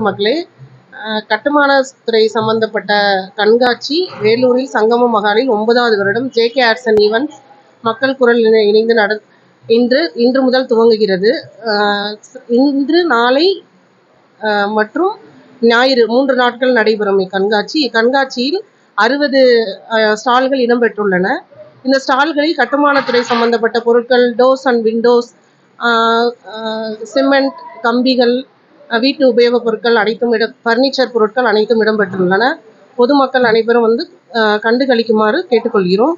மக்களே, கட்டுமானத்துறை சம்பந்தப்பட்ட கண்காட்சி வேலூரில் சங்கம மகாலில் 9வது வருடம் ஜேகே ஆர்ட்ஸ் அண்ட் ஈவென்ட்ஸ் மக்கள் குரல் இணைந்து இன்று முதல் துவங்குகிறது. இன்று, நாளை மற்றும் ஞாயிறு 3 நாட்கள் நடைபெறும் இக்கண்காட்சியில் 60 ஸ்டால்கள் இடம்பெற்றுள்ளன. இந்த ஸ்டால்களில் கட்டுமானத்துறை சம்பந்தப்பட்ட பொருட்கள், டோர்ஸ் அண்ட் விண்டோஸ், சிமெண்ட், கம்பிகள், வீட்டு உபயோகப் பொருட்கள் அனைத்தும் ஃபர்னிச்சர் பொருட்கள் அனைத்தும் இடம்பெற்றுள்ளன. பொதுமக்கள் அனைவரும் கண்டுகளிக்குமாறு கேட்டுக்கொள்கிறோம்.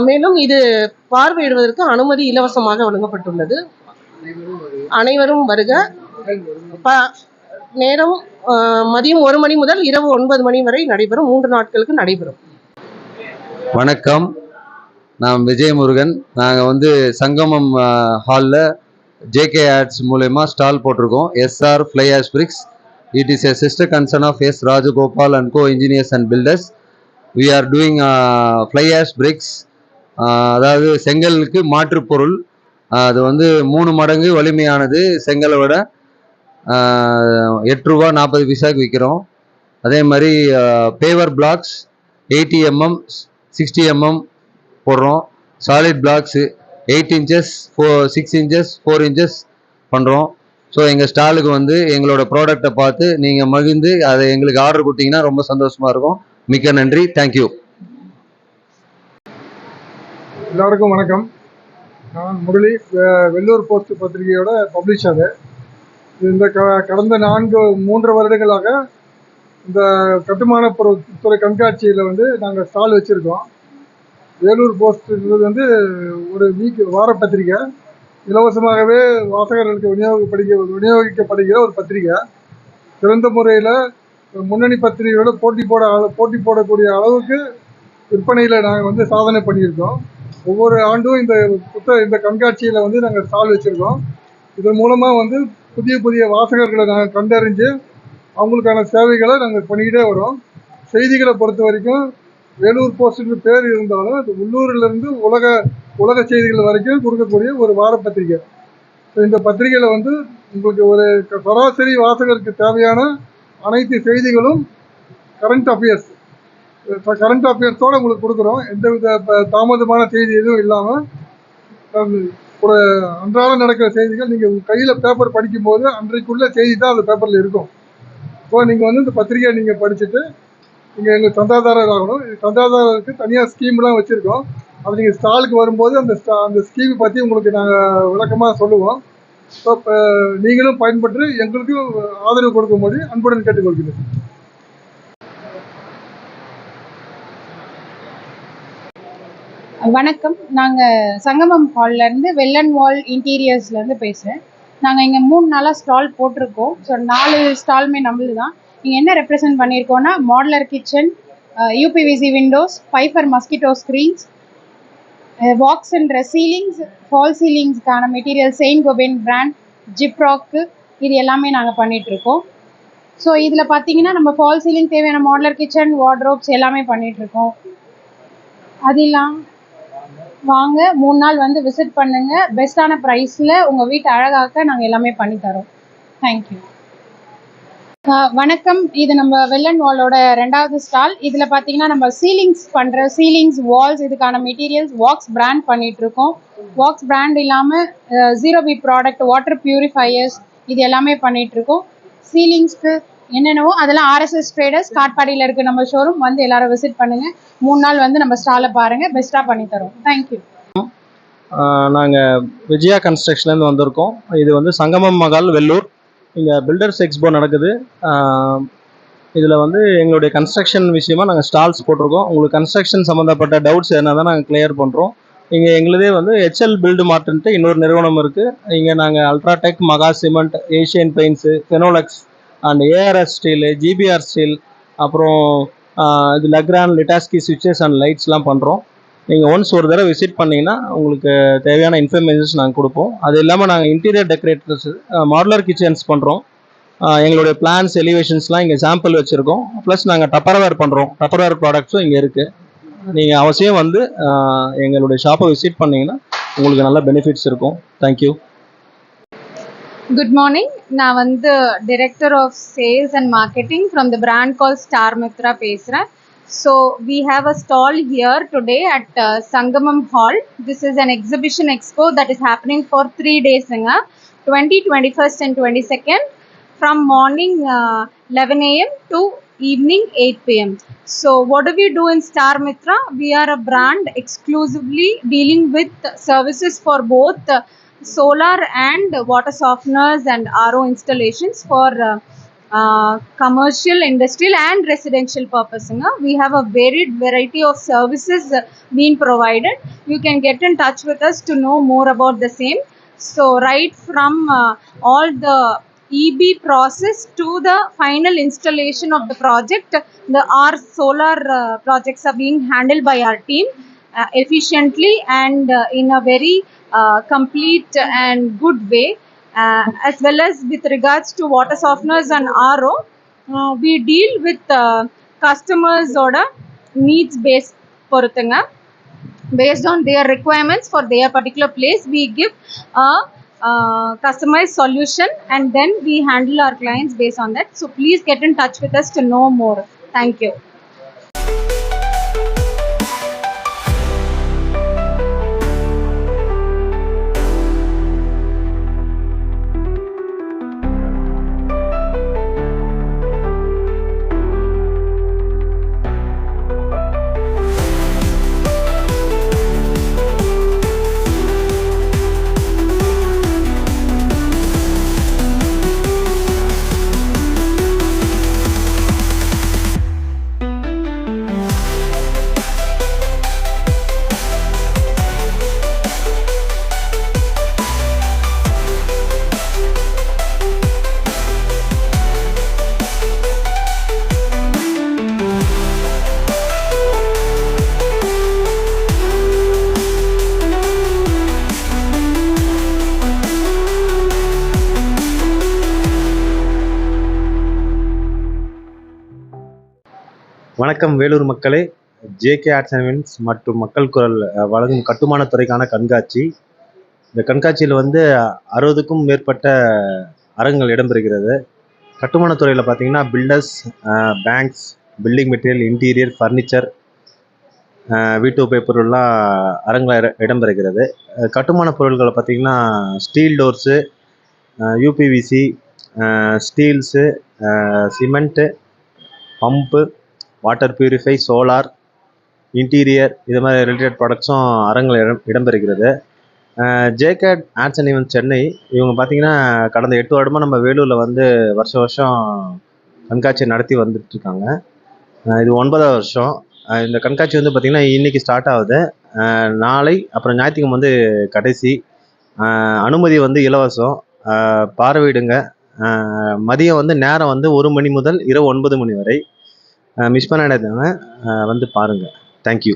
மேலும் இது பார்வையிடுவதற்கு அனுமதி இலவசமாக வழங்கப்பட்டுள்ளது. அனைவரும் வருக. நேரம் மதியம் 1 மணி முதல் இரவு 9 மணி வரை நடைபெறும். 3 நாட்களுக்கு நடைபெறும். வணக்கம், நான் விஜயமுருகன். நாங்கள் சங்கமம் ஹாலில் ஜேகே ஆர்ட்ஸ் மூலயமா ஸ்டால் போட்டிருக்கோம். SR fly ash bricks. It is a sister concern of S Rajagopal and co engineers and builders. We are doing fly ash bricks. அதாவது செங்கலுக்கு மாற்று பொருள். அது 3 மடங்கு வலிமையானது. செங்கலை விட 8 ரூபா 40 பைசாக்கு விற்கிறோம். அதே மாதிரி பேவர் பிளாக்ஸ் 80 mm 60 mm போடுறோம். Solid blocks 8 inches 6 inches 4 inches பண்ணுறோம். ஸோ எங்கள் ஸ்டாலுக்கு எங்களோட ப்ராடக்டை பார்த்து நீங்கள் மகிழ்ந்து அதை எங்களுக்கு ஆர்டர் கொடுத்தீங்கன்னா ரொம்ப சந்தோஷமாக இருக்கும். மிக்க நன்றி. தேங்க்யூ. எல்லாருக்கும் வணக்கம். நான் முரளி, வெள்ளூர் போஸ்ட் பத்திரிகையோட பப்ளிஷரு. இந்த கடந்த 3 வருடங்களாக இந்த கட்டுமான துறை கண்காட்சியில் நாங்கள் ஸ்டால் வச்சுருக்கோம். வேலூர் போஸ்ட் ஒரு வார பத்திரிகை. இலவசமாகவே வாசகர்களுக்கு விநியோகிக்கப்படுகிற ஒரு பத்திரிகை. சிறந்த முறையில் முன்னணி பத்திரிகையோட போட்டி போடக்கூடிய அளவுக்கு விற்பனையில் நாங்கள் சாதனை பண்ணியிருக்கோம். ஒவ்வொரு ஆண்டும் இந்த கண்காட்சியில் நாங்கள் ஸ்டால் வச்சுருக்கோம். இதன் மூலமாக புதிய வாசகர்களை நாங்கள் கண்டறிஞ்சு அவங்களுக்கான சேவைகளை நாங்கள் பண்ணிக்கிட்டே வரோம். செய்திகளை பொறுத்த வரைக்கும் வேலூர் போஸ்ட்டுக்கு பேர் இருந்தாலும் அது உள்ளூரிலிருந்து உலக செய்திகள் வரைக்கும் கொடுக்கக்கூடிய ஒரு வார பத்திரிகை. இந்த பத்திரிகையில் உங்களுக்கு ஒரு சராசரி வாசகருக்கு தேவையான அனைத்து செய்திகளும் கரண்ட் அஃபேர்ஸோடு உங்களுக்கு கொடுக்குறோம். எந்தவித தாமதமான செய்தி எதுவும் இல்லாமல் ஒரு அன்றாடம் நடக்கிற செய்திகள் நீங்கள் கையில் பேப்பர் படிக்கும்போது அன்றைக்குள்ள செய்தி தான் அந்த பேப்பரில் இருக்கும். ஸோ நீங்கள் இந்த பத்திரிகையை நீங்கள் படிச்சுட்டு நீங்கள் எங்களுக்கு சந்தாதாரர் ஆகணும். சந்தாதாரருக்கு தனியாக ஸ்கீம்லாம் வச்சுருக்கோம். அது நீங்கள் ஸ்டாலுக்கு வரும்போது அந்த ஸ்கீமை பற்றி உங்களுக்கு நாங்கள் விளக்கமாக சொல்லுவோம். ஸோ நீங்களும் பயன்பட்டு எங்களுக்கும் ஆதரவு கொடுக்கும்போது அன்புடன் கேட்டுக்கொள்கிறேன். வணக்கம், நாங்கள் சங்கமம் ஹால்லேருந்து வெள்ளன் வால் இன்டீரியர்ஸ்லேருந்து பேசுகிறேன். நாங்கள் இங்கே 3 நாளாக ஸ்டால் போட்டிருக்கோம். ஸோ 4 ஸ்டாலுமே நம்மளது தான். இங்கே என்ன ரெப்ரசன்ட் பண்ணியிருக்கோன்னா, modular kitchen, UPVC windows, fibre mosquito screens, wax and ceilings, fall சீலிங்ஸ்க்கான material Saint Gobain brand, Gyproc, இது எல்லாமே நாங்கள் பண்ணிகிட்ருக்கோம். ஸோ இதில் பார்த்தீங்கன்னா நம்ம ஃபால் சீலிங் தேவையான மாடுலர் கிச்சன், வார்ட்ரோப்ஸ் எல்லாமே பண்ணிகிட்ருக்கோம். அது இல்லாமல் வாங்க 3 நாள் விசிட் பண்ணுங்கள். பெஸ்ட்டான ப்ரைஸில் உங்கள் வீட்டை அழகாக்க நாங்கள் எல்லாமே பண்ணித்தரோம். தேங்க்யூ. வணக்கம், இது நம்ம வெள்ளன் வாலோட 2வது ஸ்டால். இதில் பார்த்தீங்கன்னா நம்ம சீலிங்ஸ், வால்ஸ், இதுக்கான மெட்டீரியல்ஸ் வாக்ஸ் பிராண்ட் பண்ணிகிட்ருக்கோம். வாக்ஸ் பிராண்ட் இல்லாமல் 0B ப்ராடக்ட், வாட்டர் பியூரிஃபையர்ஸ், இது எல்லாமே பண்ணிகிட்ருக்கோம். சீலிங்ஸ்க்கு என்னென்னவோ அதெல்லாம் RSS ட்ரேடர்ஸ் காட்பாடியில் இருக்குது நம்ம ஷோரூம். எல்லாரும் விசிட் பண்ணுங்கள். 3 நாள் நம்ம ஸ்டாலை பாருங்கள். பெஸ்ட்டாக பண்ணித்தரோம். தேங்க்யூ. நாங்கள் விஜயா கன்ஸ்ட்ரக்ஷன்லேருந்து வந்திருக்கோம். இது சங்கமம் மகால் வெள்ளூர். இங்கே பில்டர்ஸ் எக்ஸ்போ நடக்குது. இதில் எங்களுடைய கன்ஸ்ட்ரக்ஷன் விஷயமாக நாங்கள் ஸ்டால்ஸ் போட்டிருக்கோம். உங்களுக்கு கன்ஸ்ட்ரக்ஷன் சம்மந்தப்பட்ட டவுட்ஸ் என்ன தான் நாங்கள் கிளியர் பண்ணுறோம். இங்கே எங்களுதே HL பில்டு மார்ட்ன்ட்டு இன்னொரு நிறுவனம் இருக்குது. இங்கே நாங்கள் UltraTech, Maha cement, Asian paints, ஃபெனோலக்ஸ் and ARS steel, GBR steel, அப்புறம் இது லக்ரான், லிட்டாஸ்கி சுவிட்சஸ் அண்ட் லைட்ஸ்லாம் பண்ணுறோம். நீங்கள் ஒன்ஸ் ஒரு தடவை விசிட் பண்ணிங்கன்னா உங்களுக்கு தேவையான இன்ஃபர்மேஷன்ஸ் நாங்கள் கொடுப்போம். அது இல்லாமல் நாங்கள் இன்டீரியர் டெக்கரேட்டர்ஸ், மாடுலர் கிச்சன்ஸ் பண்ணுறோம். எங்களுடைய பிளான்ஸ், எலிவேஷன்ஸ்லாம் இங்கே சாம்பிள் வச்சுருக்கோம். ப்ளஸ் நாங்கள் டப்பர்வேர் பண்ணுறோம். டப்பர்வேர் ப்ராடக்ட்ஸும் இங்கே இருக்குது. நீங்கள் அவசியம் எங்களுடைய ஷாப்பை விசிட் பண்ணிங்கன்னா உங்களுக்கு நல்ல பெனிஃபிட்ஸ் இருக்கும். தேங்க்யூ. Good morning. நான் வந்து Director of Sales and Marketing from the brand called Star Mitra பேசுகிறேன். So we have a stall here today at Sangamam Hall. This is an exhibition expo that is happening for 3 days, 20, 21st and 22nd from morning 11 a.m. to evening 8 p.m. So what do we do in Star Mitra? We are a brand exclusively dealing with services for both solar and water softeners and RO installations for commercial, industrial and residential purpose. We have a varied variety of services being provided. You can get in touch with us to know more about the same. So right from all the EB process to the final installation of the project, our solar projects are being handled by our team efficiently and in a very complete and good way. As well as with regards to water softeners and RO, we deal with customers order needs based பொறுத்துங்க. Based on their requirements for their particular place, we give a customized solution and then we handle our clients based on that. So please get in touch with us to know more. Thank you. வணக்கம் வேலூர் மக்களே. JK arts and events மற்றும் மக்கள் குரல் வழங்கும் கட்டுமானத்துறைக்கான கண்காட்சி. இந்த கண்காட்சியில் வந்து 60க்கும் மேற்பட்ட அரங்குகள் இடம்பெறுகிறது. கட்டுமானத்துறையில் பார்த்தீங்கன்னா builders, banks, building material, interior, furniture, வீட்டு உபயோகப் பொருள்லாம் அரங்கில் இடம்பெறுகிறது. கட்டுமான பொருள்களை பார்த்தீங்கன்னா steel doors, UPVC, steels, cement, pump, water purify, solar, interior, இது மாதிரி ரிலேட்டட் ப்ராடக்ட்ஸும் அரங்கில் இடம்பெறுகிறது. JK arts and events Chennai இவங்க பார்த்தீங்கன்னா கடந்த 8 வருடமாக நம்ம வேலூரில் வந்து வருஷம் கண்காட்சி நடத்தி வந்துட்டுருக்காங்க. இது 9வது வருஷம். இந்த கண்காட்சி வந்து பார்த்திங்கன்னா இன்றைக்கி ஸ்டார்ட் ஆகுது. நாளை அப்புறம் ஞாயிற்றுக்கிழமை வந்து கடைசி. அனுமதி வந்து இலவசம். பார்வையிடுங்க. மதியம் வந்து நேரம் வந்து 1 மணி முதல் இரவு 9 மணி வரை. மிஸ் பண்ணாதவங்க வந்து பாருங்கள். தேங்க்யூ.